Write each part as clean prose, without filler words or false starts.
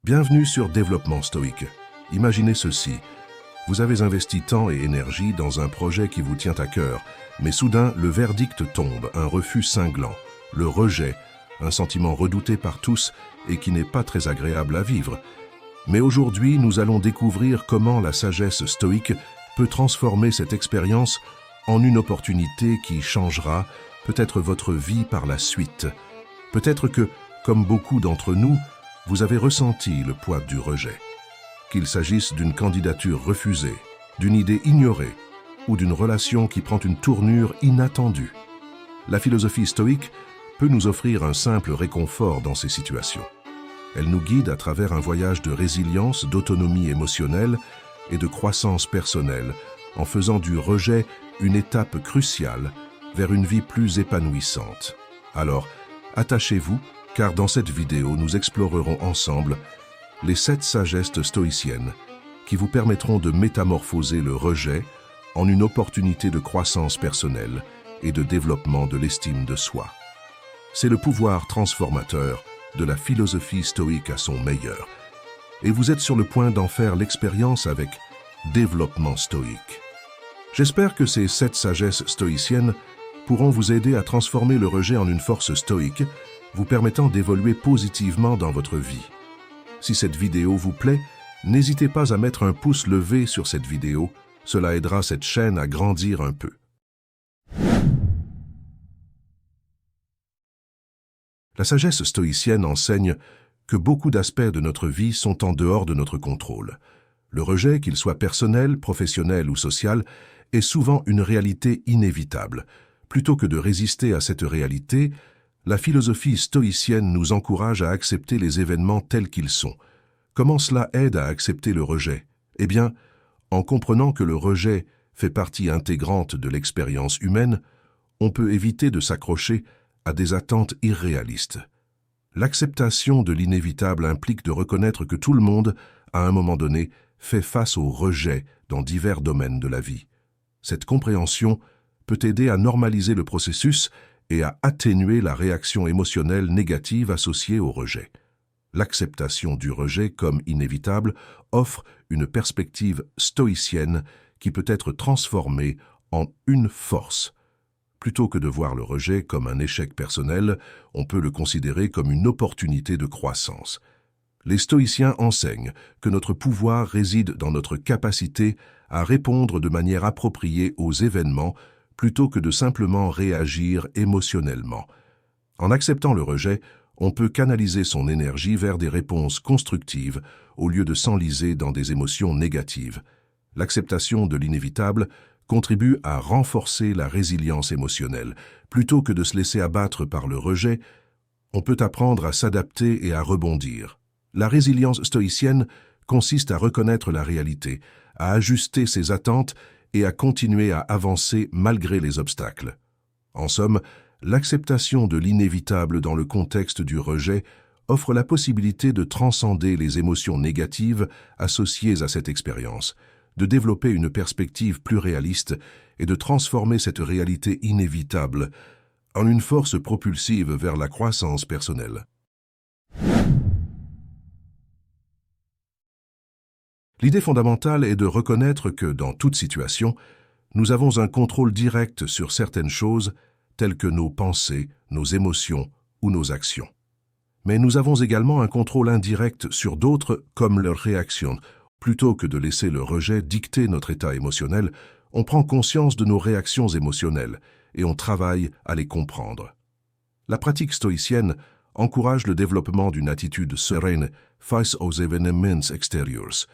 Bienvenue sur Développement Stoïque. Imaginez ceci. Vous avez investi temps et énergie dans un projet qui vous tient à cœur, mais soudain, le verdict tombe, un refus cinglant, le rejet, un sentiment redouté par tous et qui n'est pas très agréable à vivre. Mais aujourd'hui, nous allons découvrir comment la sagesse stoïque peut transformer cette expérience en une opportunité qui changera peut-être votre vie par la suite. Peut-être que, comme beaucoup d'entre nous, vous avez ressenti le poids du rejet. Qu'il s'agisse d'une candidature refusée, d'une idée ignorée ou d'une relation qui prend une tournure inattendue. La philosophie stoïque peut nous offrir un simple réconfort dans ces situations. Elle nous guide à travers un voyage de résilience, d'autonomie émotionnelle et de croissance personnelle, en faisant du rejet une étape cruciale vers une vie plus épanouissante. Alors, attachez-vous, car dans cette vidéo, nous explorerons ensemble les 7 sagesses stoïciennes qui vous permettront de métamorphoser le rejet en une opportunité de croissance personnelle et de développement de l'estime de soi. C'est le pouvoir transformateur de la philosophie stoïque à son meilleur. Et vous êtes sur le point d'en faire l'expérience avec Développement Stoïque. J'espère que ces 7 sagesses stoïciennes pourront vous aider à transformer le rejet en une force stoïque, vous permettant d'évoluer positivement dans votre vie. Si cette vidéo vous plaît, n'hésitez pas à mettre un pouce levé sur cette vidéo, cela aidera cette chaîne à grandir un peu. La sagesse stoïcienne enseigne que beaucoup d'aspects de notre vie sont en dehors de notre contrôle. Le rejet, qu'il soit personnel, professionnel ou social, est souvent une réalité inévitable. Plutôt que de résister à cette réalité, la philosophie stoïcienne nous encourage à accepter les événements tels qu'ils sont. Comment cela aide à accepter le rejet? Eh bien, en comprenant que le rejet fait partie intégrante de l'expérience humaine, on peut éviter de s'accrocher à des attentes irréalistes. L'acceptation de l'inévitable implique de reconnaître que tout le monde, à un moment donné, fait face au rejet dans divers domaines de la vie. Cette compréhension peut aider à normaliser le processus et à atténuer la réaction émotionnelle négative associée au rejet. L'acceptation du rejet comme inévitable offre une perspective stoïcienne qui peut être transformée en une force. Plutôt que de voir le rejet comme un échec personnel, on peut le considérer comme une opportunité de croissance. Les stoïciens enseignent que notre pouvoir réside dans notre capacité à répondre de manière appropriée aux événements plutôt que de simplement réagir émotionnellement. En acceptant le rejet, on peut canaliser son énergie vers des réponses constructives au lieu de s'enliser dans des émotions négatives. L'acceptation de l'inévitable contribue à renforcer la résilience émotionnelle. Plutôt que de se laisser abattre par le rejet, on peut apprendre à s'adapter et à rebondir. La résilience stoïcienne consiste à reconnaître la réalité, à ajuster ses attentes et à continuer à avancer malgré les obstacles. En somme, l'acceptation de l'inévitable dans le contexte du rejet offre la possibilité de transcender les émotions négatives associées à cette expérience, de développer une perspective plus réaliste et de transformer cette réalité inévitable en une force propulsive vers la croissance personnelle. L'idée fondamentale est de reconnaître que, dans toute situation, nous avons un contrôle direct sur certaines choses, telles que nos pensées, nos émotions ou nos actions. Mais nous avons également un contrôle indirect sur d'autres, comme leurs réactions. Plutôt que de laisser le rejet dicter notre état émotionnel, on prend conscience de nos réactions émotionnelles et on travaille à les comprendre. La pratique stoïcienne encourage le développement d'une attitude sereine face aux événements extérieurs.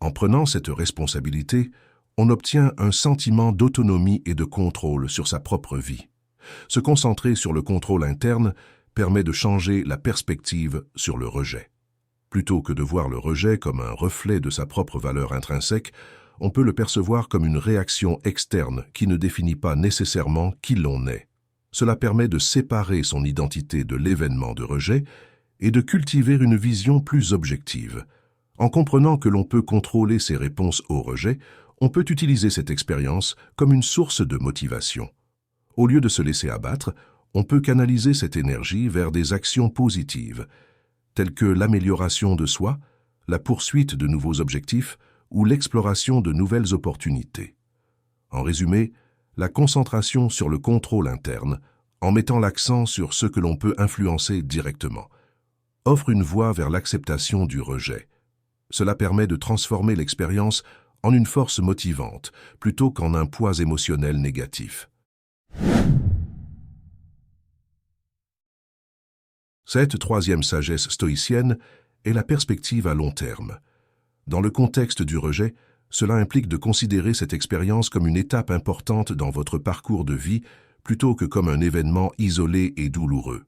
En prenant cette responsabilité, on obtient un sentiment d'autonomie et de contrôle sur sa propre vie. Se concentrer sur le contrôle interne permet de changer la perspective sur le rejet. Plutôt que de voir le rejet comme un reflet de sa propre valeur intrinsèque, on peut le percevoir comme une réaction externe qui ne définit pas nécessairement qui l'on est. Cela permet de séparer son identité de l'événement de rejet et de cultiver une vision plus objective. En comprenant que l'on peut contrôler ses réponses au rejet, on peut utiliser cette expérience comme une source de motivation. Au lieu de se laisser abattre, on peut canaliser cette énergie vers des actions positives. tels que l'amélioration de soi, la poursuite de nouveaux objectifs ou l'exploration de nouvelles opportunités. En résumé, la concentration sur le contrôle interne, en mettant l'accent sur ce que l'on peut influencer directement, offre une voie vers l'acceptation du rejet. Cela permet de transformer l'expérience en une force motivante, plutôt qu'en un poids émotionnel négatif. Cette troisième sagesse stoïcienne est la perspective à long terme. Dans le contexte du rejet, cela implique de considérer cette expérience comme une étape importante dans votre parcours de vie plutôt que comme un événement isolé et douloureux.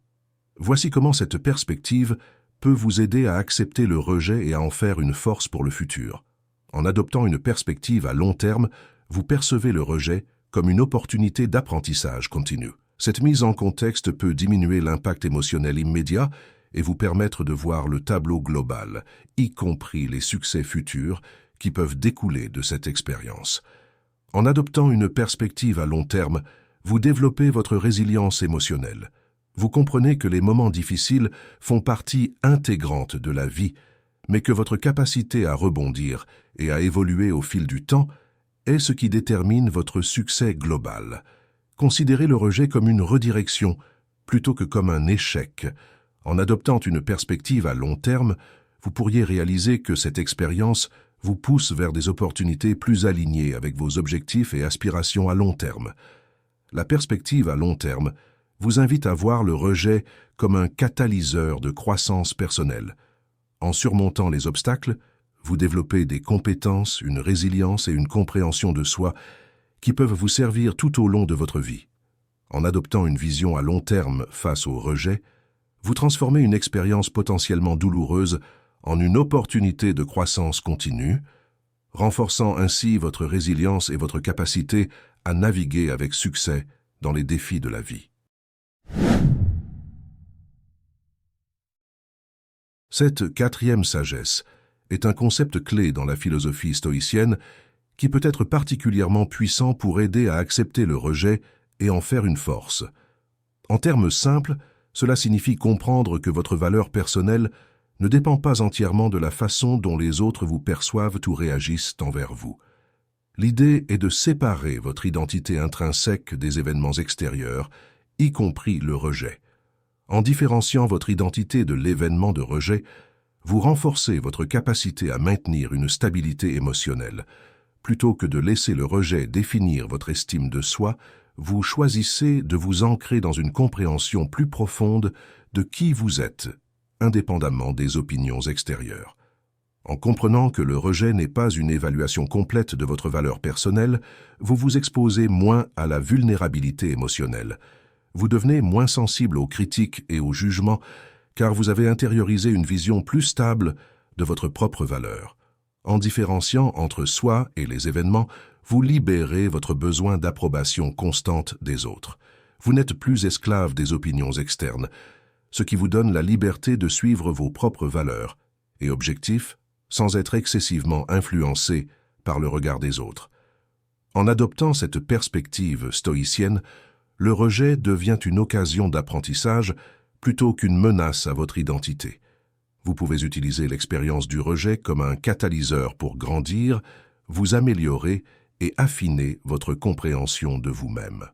Voici comment cette perspective peut vous aider à accepter le rejet et à en faire une force pour le futur. En adoptant une perspective à long terme, vous percevez le rejet comme une opportunité d'apprentissage continu. Cette mise en contexte peut diminuer l'impact émotionnel immédiat et vous permettre de voir le tableau global, y compris les succès futurs qui peuvent découler de cette expérience. En adoptant une perspective à long terme, vous développez votre résilience émotionnelle. Vous comprenez que les moments difficiles font partie intégrante de la vie, mais que votre capacité à rebondir et à évoluer au fil du temps est ce qui détermine votre succès global. Considérez le rejet comme une redirection plutôt que comme un échec. En adoptant une perspective à long terme, vous pourriez réaliser que cette expérience vous pousse vers des opportunités plus alignées avec vos objectifs et aspirations à long terme. La perspective à long terme vous invite à voir le rejet comme un catalyseur de croissance personnelle. En surmontant les obstacles, vous développez des compétences, une résilience et une compréhension de soi qui peuvent vous servir tout au long de votre vie. En adoptant une vision à long terme face au rejet, vous transformez une expérience potentiellement douloureuse en une opportunité de croissance continue, renforçant ainsi votre résilience et votre capacité à naviguer avec succès dans les défis de la vie. Cette quatrième sagesse est un concept clé dans la philosophie stoïcienne qui peut être particulièrement puissant pour aider à accepter le rejet et en faire une force. En termes simples, cela signifie comprendre que votre valeur personnelle ne dépend pas entièrement de la façon dont les autres vous perçoivent ou réagissent envers vous. L'idée est de séparer votre identité intrinsèque des événements extérieurs, y compris le rejet. En différenciant votre identité de l'événement de rejet, vous renforcez votre capacité à maintenir une stabilité émotionnelle. Plutôt que de laisser le rejet définir votre estime de soi, vous choisissez de vous ancrer dans une compréhension plus profonde de qui vous êtes, indépendamment des opinions extérieures. En comprenant que le rejet n'est pas une évaluation complète de votre valeur personnelle, vous vous exposez moins à la vulnérabilité émotionnelle. Vous devenez moins sensible aux critiques et aux jugements, car vous avez intériorisé une vision plus stable de votre propre valeur. En différenciant entre soi et les événements, vous libérez votre besoin d'approbation constante des autres. Vous n'êtes plus esclave des opinions externes, ce qui vous donne la liberté de suivre vos propres valeurs et objectifs sans être excessivement influencé par le regard des autres. En adoptant cette perspective stoïcienne, le rejet devient une occasion d'apprentissage plutôt qu'une menace à votre identité. Vous pouvez utiliser l'expérience du rejet comme un catalyseur pour grandir, vous améliorer et affiner votre compréhension de vous-même.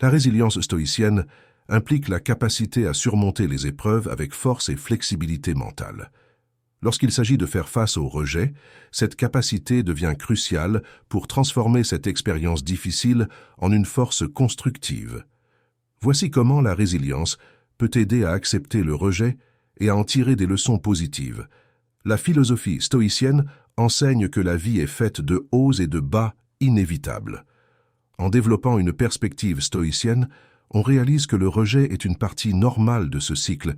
La résilience stoïcienne implique la capacité à surmonter les épreuves avec force et flexibilité mentale. Lorsqu'il s'agit de faire face au rejet, cette capacité devient cruciale pour transformer cette expérience difficile en une force constructive. Voici comment la résilience peut aider à accepter le rejet et à en tirer des leçons positives. La philosophie stoïcienne enseigne que la vie est faite de hauts et de bas inévitables. En développant une perspective stoïcienne, on réalise que le rejet est une partie normale de ce cycle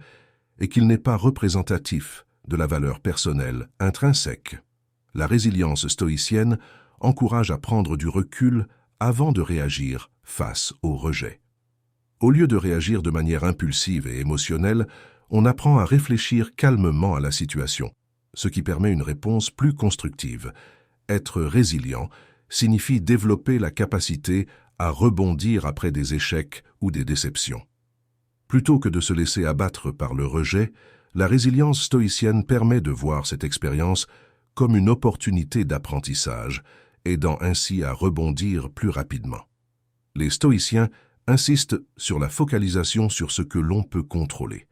et qu'il n'est pas représentatif de la valeur personnelle intrinsèque. La résilience stoïcienne encourage à prendre du recul avant de réagir face au rejet. Au lieu de réagir de manière impulsive et émotionnelle, on apprend à réfléchir calmement à la situation, ce qui permet une réponse plus constructive. Être résilient signifie développer la capacité à rebondir après des échecs ou des déceptions. Plutôt que de se laisser abattre par le rejet, la résilience stoïcienne permet de voir cette expérience comme une opportunité d'apprentissage, aidant ainsi à rebondir plus rapidement. Les stoïciens insistent sur la focalisation sur ce que l'on peut contrôler.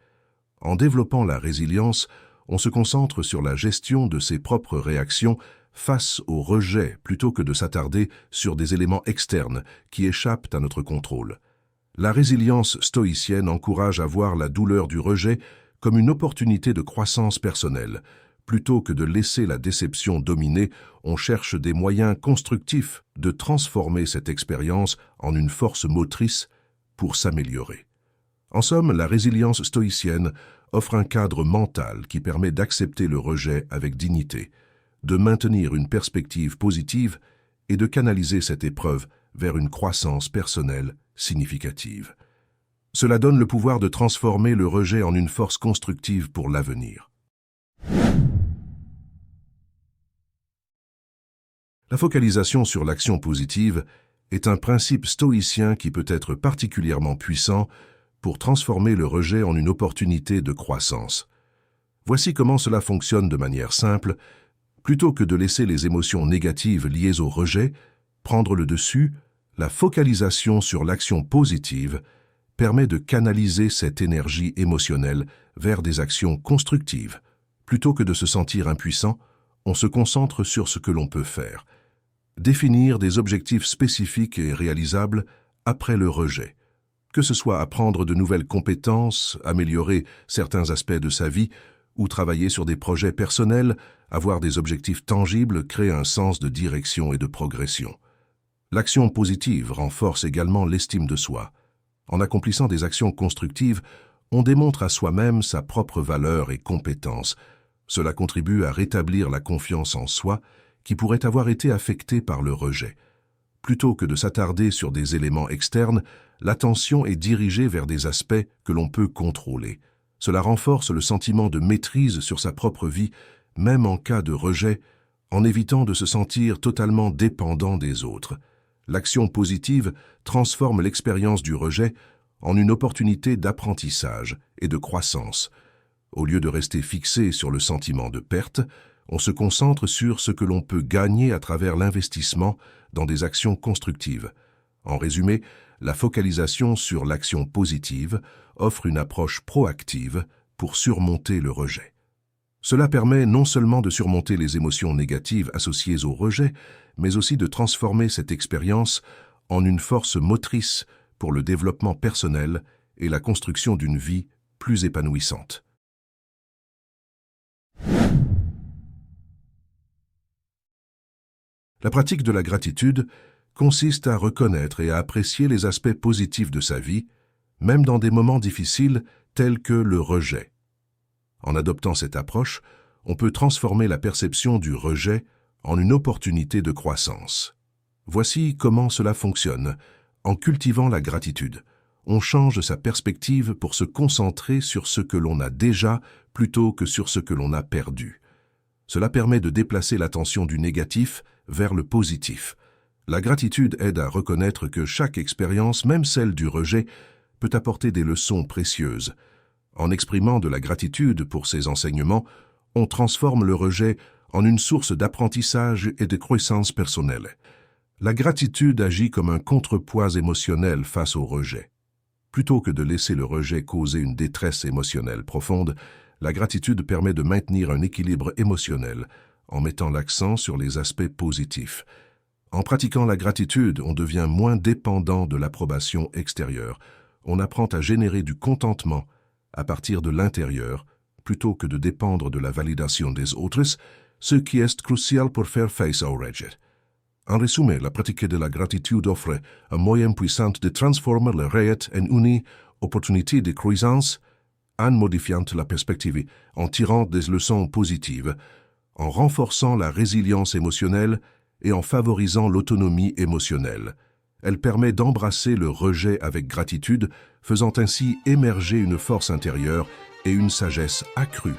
En développant la résilience, on se concentre sur la gestion de ses propres réactions face au rejet plutôt que de s'attarder sur des éléments externes qui échappent à notre contrôle. La résilience stoïcienne encourage à voir la douleur du rejet comme une opportunité de croissance personnelle. Plutôt que de laisser la déception dominer, on cherche des moyens constructifs de transformer cette expérience en une force motrice pour s'améliorer. En somme, la résilience stoïcienne offre un cadre mental qui permet d'accepter le rejet avec dignité, de maintenir une perspective positive et de canaliser cette épreuve vers une croissance personnelle significative. Cela donne le pouvoir de transformer le rejet en une force constructive pour l'avenir. La focalisation sur l'action positive est un principe stoïcien qui peut être particulièrement puissant pour transformer le rejet en une opportunité de croissance. Voici comment cela fonctionne de manière simple. Plutôt que de laisser les émotions négatives liées au rejet prendre le dessus, la focalisation sur l'action positive permet de canaliser cette énergie émotionnelle vers des actions constructives. Plutôt que de se sentir impuissant, on se concentre sur ce que l'on peut faire. Définir des objectifs spécifiques et réalisables après le rejet. Que ce soit apprendre de nouvelles compétences, améliorer certains aspects de sa vie, ou travailler sur des projets personnels, avoir des objectifs tangibles crée un sens de direction et de progression. L'action positive renforce également l'estime de soi. En accomplissant des actions constructives, on démontre à soi-même sa propre valeur et compétence. Cela contribue à rétablir la confiance en soi qui pourrait avoir été affectée par le rejet. Plutôt que de s'attarder sur des éléments externes, l'attention est dirigée vers des aspects que l'on peut contrôler. Cela renforce le sentiment de maîtrise sur sa propre vie, même en cas de rejet, en évitant de se sentir totalement dépendant des autres. L'action positive transforme l'expérience du rejet en une opportunité d'apprentissage et de croissance. Au lieu de rester fixé sur le sentiment de perte, on se concentre sur ce que l'on peut gagner à travers l'investissement dans des actions constructives. En résumé, la focalisation sur l'action positive offre une approche proactive pour surmonter le rejet. Cela permet non seulement de surmonter les émotions négatives associées au rejet, mais aussi de transformer cette expérience en une force motrice pour le développement personnel et la construction d'une vie plus épanouissante. La pratique de la gratitude consiste à reconnaître et à apprécier les aspects positifs de sa vie, même dans des moments difficiles tels que le rejet. En adoptant cette approche, on peut transformer la perception du rejet en une opportunité de croissance. Voici comment cela fonctionne. En cultivant la gratitude, on change sa perspective pour se concentrer sur ce que l'on a déjà plutôt que sur ce que l'on a perdu. Cela permet de déplacer l'attention du négatif vers le positif. La gratitude aide à reconnaître que chaque expérience, même celle du rejet, peut apporter des leçons précieuses. En exprimant de la gratitude pour ces enseignements, on transforme le rejet en une source d'apprentissage et de croissance personnelle. La gratitude agit comme un contrepoids émotionnel face au rejet. Plutôt que de laisser le rejet causer une détresse émotionnelle profonde, la gratitude permet de maintenir un équilibre émotionnel en mettant l'accent sur les aspects positifs. En pratiquant la gratitude, on devient moins dépendant de l'approbation extérieure. On apprend à générer du contentement à partir de l'intérieur, plutôt que de dépendre de la validation des autres, ce qui est crucial pour faire face au rejet. En résumé, la pratique de la gratitude offre un moyen puissant de transformer le rejet en une opportunité de croissance, en modifiant la perspective, en tirant des leçons positives, en renforçant la résilience émotionnelle et en favorisant l'autonomie émotionnelle. Elle permet d'embrasser le rejet avec gratitude, faisant ainsi émerger une force intérieure et une sagesse accrue.